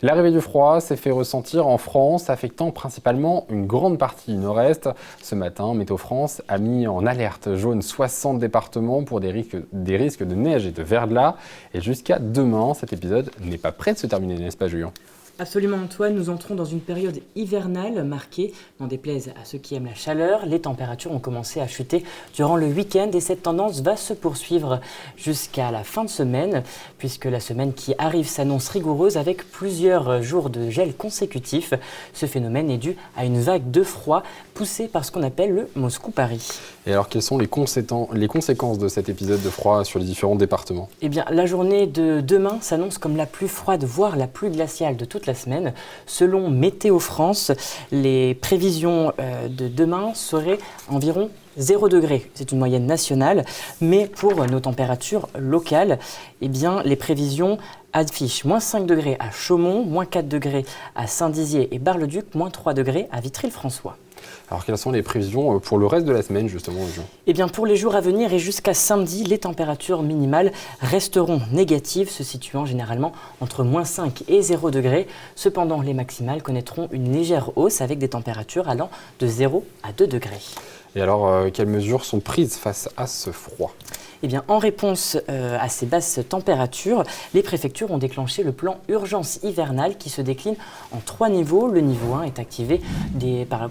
L'arrivée du froid s'est fait ressentir en France, affectant principalement une grande partie du nord-est. Ce matin, Météo France a mis en alerte jaune 60 départements pour des risques de neige et de verglas. Et jusqu'à demain, cet épisode n'est pas prêt de se terminer, n'est-ce pas, Julien ? Absolument, Antoine, nous entrons dans une période hivernale marquée, n'en déplaise à ceux qui aiment la chaleur. Les températures ont commencé à chuter durant le week-end et cette tendance va se poursuivre jusqu'à la fin de semaine, puisque la semaine qui arrive s'annonce rigoureuse avec plusieurs jours de gel consécutifs. Ce phénomène est dû à une vague de froid poussée par ce qu'on appelle le Moscou-Paris. Et alors, quelles sont les conséquences de cet épisode de froid sur les différents départements ? Eh bien, la journée de demain s'annonce comme la plus froide, voire la plus glaciale de toute la semaine. Selon Météo France, les prévisions de demain seraient environ 0 degré. C'est une moyenne nationale, mais pour nos températures locales, eh bien, les prévisions affichent moins 5 degrés à Chaumont, moins 4 degrés à Saint-Dizier et Bar-le-Duc, moins 3 degrés à Vitry-le-François. Alors, quelles sont les prévisions pour le reste de la semaine, justement, Julien ? Eh bien, pour les jours à venir et jusqu'à samedi, les températures minimales resteront négatives, se situant généralement entre moins 5 et 0 degrés. Cependant, les maximales connaîtront une légère hausse avec des températures allant de 0 à 2 degrés. Et alors, quelles mesures sont prises face à ce froid ? Eh bien, en réponse à ces basses températures, les préfectures ont déclenché le plan urgence hivernale qui se décline en 3 niveaux. Le niveau 1 est activé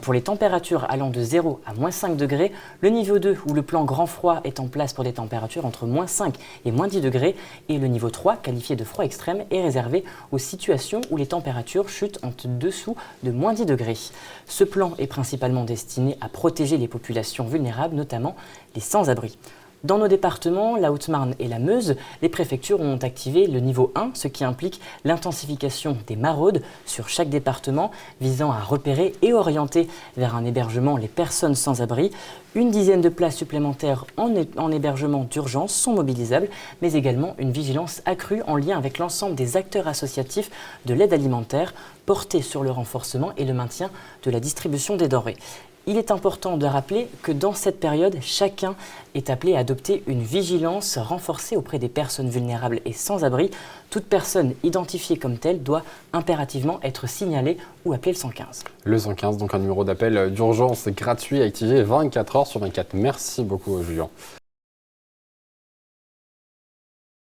pour les températures allant de 0 à moins 5 degrés. Le niveau 2, où le plan grand froid est en place pour des températures entre moins 5 et moins 10 degrés. Et le niveau 3, qualifié de froid extrême, est réservé aux situations où les températures chutent en dessous de moins 10 degrés. Ce plan est principalement destiné à protéger les populations vulnérables, notamment les sans-abri. Dans nos départements, la Haute-Marne et la Meuse, les préfectures ont activé le niveau 1, ce qui implique l'intensification des maraudes sur chaque département, visant à repérer et orienter vers un hébergement les personnes sans abri. Une dizaine de places supplémentaires en hébergement d'urgence sont mobilisables, mais également une vigilance accrue en lien avec l'ensemble des acteurs associatifs de l'aide alimentaire, portés sur le renforcement et le maintien de la distribution des denrées. Il est important de rappeler que dans cette période, chacun est appelé à adopter une vigilance renforcée auprès des personnes vulnérables et sans abri. Toute personne identifiée comme telle doit impérativement être signalée ou appeler le 115. Le 115, donc un numéro d'appel d'urgence gratuit activé 24 heures sur 24. Merci beaucoup, Julien.